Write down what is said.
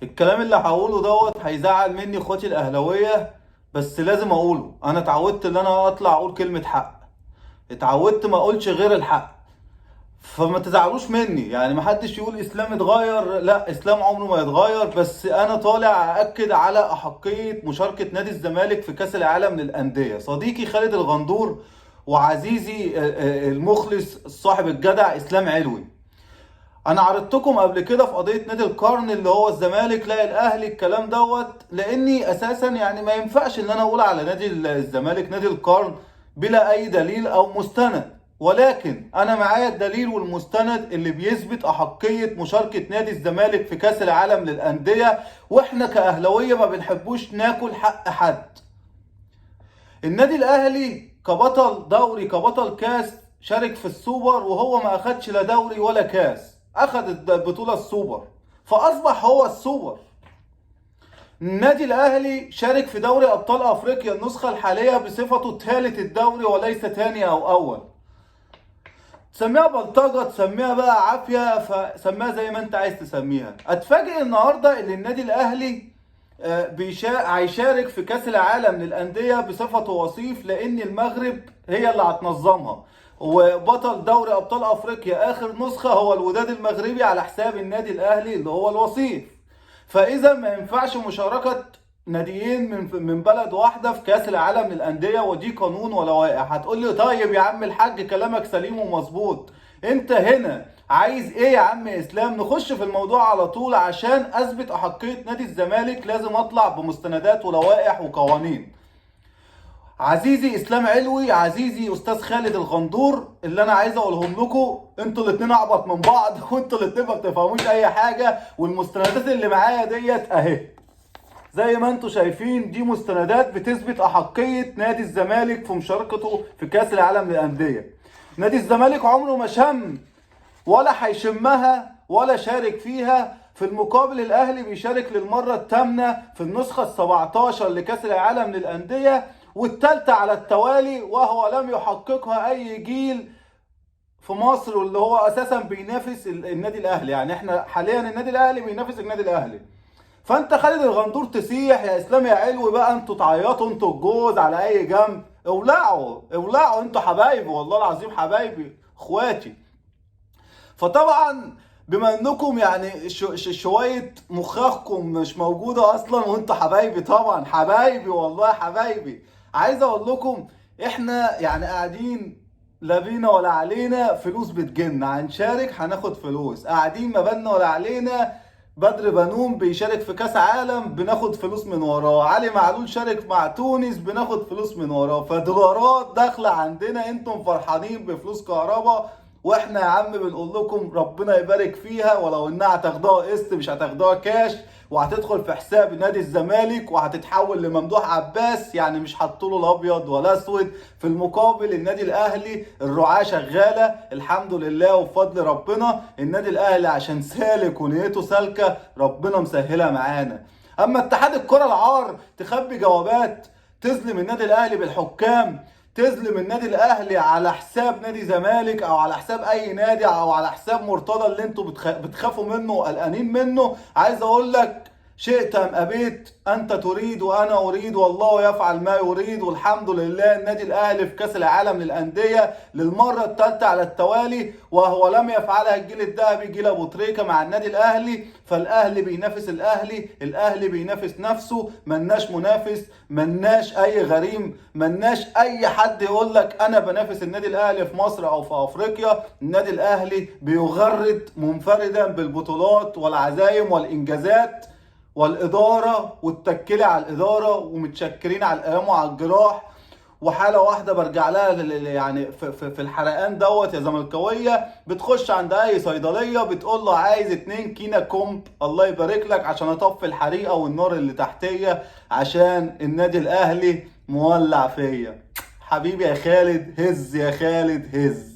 الكلام اللي هقوله هيزعل مني اخواتي الاهلاويه، بس لازم اقوله. انا اتعودت ان انا اطلع اقول كلمه حق، اتعودت ما اقولش غير الحق. فما تزعلوش مني، يعني محدش يقول اسلام اتغير، لا اسلام عمره ما يتغير. بس انا طالع اكد على احقيه مشاركه نادي الزمالك في كاس العالم للانديه. صديقي خالد الغندور وعزيزي المخلص صاحب الجدع اسلام علوي، انا عرضتكم قبل كده في قضيه نادي القرن اللي هو الزمالك لا الاهلي الكلام لاني اساسا يعني ما ينفعش ان انا اقول على نادي الزمالك نادي القرن بلا اي دليل او مستند. ولكن انا معايا الدليل والمستند اللي بيثبت احقيه مشاركه نادي الزمالك في كاس العالم للانديه، واحنا كاهلاويه ما بنحبوش ناكل حق حد. النادي الاهلي كبطل دوري كبطل كاس شارك في السوبر، وهو ما اخدش لا دوري ولا كاس، اخد البطولة السوبر فاصبح هو السوبر. النادي الاهلي شارك في دوري ابطال افريقيا النسخة الحالية بصفته ثالث الدوري وليس ثاني او اول. تسميها بلطجة، تسميها بقى عافية، فسميها زي ما انت عايز تسميها. اتفاجئ النهاردة ان النادي الاهلي هيشارك في كاس العالم للانديه بصفته وصيف، لان المغرب هي اللي هتنظمها، وبطل دوري ابطال افريقيا اخر نسخه هو الوداد المغربي على حساب النادي الاهلي اللي هو الوصيف. فاذا ما ينفعش مشاركه ناديين من بلد واحده في كاس العالم للانديه، ودي قانون ولوائح. هتقول لي طيب يا عم الحاج كلامك سليم ومظبوط، انت هنا عايز ايه يا عم اسلام؟ نخش في الموضوع على طول. عشان اثبت احقيه نادي الزمالك لازم اطلع بمستندات ولوائح وقوانين. عزيزي اسلام علوي، عزيزي استاذ خالد الغندور، اللي انا عايز اقولهم لكم، انتوا الاتنين اعبط من بعض وانتوا الاتنين ما بتفهموش اي حاجه. والمستندات اللي معايا اهي زي ما انتم شايفين، دي مستندات بتثبت احقيه نادي الزمالك في مشاركته في كاس العالم للانديه. نادي الزمالك عمره ما شم ولا هيشمها ولا شارك فيها. في المقابل الاهلي بيشارك للمره الثامنه في النسخه ال17 لكاس العالم للانديه، والثالثه على التوالي، وهو لم يحققها اي جيل في مصر، واللي هو اساسا بينافس النادي الاهلي. يعني احنا حاليا النادي الاهلي بينافس النادي الاهلي. فانت خالد الغندور تسيح يا اسلام يا علوي بقى، انتوا تعيطوا انتوا الجوز على اي جنب، اولعوا اولعوا، انتوا حبايبي والله العظيم، حبايبي اخواتي. فطبعا بما انكم يعني شويه مخاخكم مش موجوده اصلا، وانتوا حبايبي طبعا، حبايبي والله حبايبي، عايز اقول لكم احنا يعني قاعدين لا بينا ولا علينا فلوس بتجيلنا، هنشارك هناخد فلوس، قاعدين ما بالنا ولا علينا. بدر بنون بيشارك في كاس عالم بناخد فلوس من وراه، علي معلول شارك مع تونس بناخد فلوس من وراه، فدولارات داخله عندنا، انتم فرحانين بفلوس كهرباء، واحنا يا عم بنقول لكم ربنا يبارك فيها، ولو انها هتاخدوها قسط مش هتاخدوها كاش، وهتدخل في حساب نادي الزمالك وهتتحول لممدوح عباس، يعني مش هتطوله الابيض ولا اسود. في المقابل النادي الاهلي الرعاة شغاله الحمد لله وبفضل ربنا، النادي الاهلي عشان سالك ونيته سالكه ربنا مسهلها معانا. اما اتحاد الكره العار تخبي جوابات، تظلم النادي الاهلي بالحكام، تظلم النادي الاهلي على حساب نادي زمالك او على حساب اي نادي او على حساب مرتضى اللي انتوا بتخافوا منه وقلقانين منه. عايز اقول لك شئت ام ابيت انت تريد وانا اريد والله يفعل ما يريد، والحمد لله النادي الاهلي في كاس العالم للانديه للمره الثالثه على التوالي، وهو لم يفعلها الجيل الذهبي جيل ابو تريكه مع النادي الاهلي. فالاهلي بينافس الاهلي، الاهلي بينافس نفسه، ملناش منافس، ملناش اي غريم، ملناش اي حد يقول لك انا بنافس النادي الاهلي في مصر او في افريقيا. النادي الاهلي بيغرد منفردا بالبطولات والعزايم والانجازات والاداره، والتكلي على الاداره ومتشكرين على الالام وعلى الجراح. وحاله واحده برجع لها يعني في الحرقان يا زملكاويه، بتخش عند اي صيدليه بتقول له عايز 2 كينا كومب الله يبارك لك عشان اطفي الحريقه والنار اللي تحتيه، عشان النادي الاهلي مولع فيا. حبيبي يا خالد، هز يا خالد هز.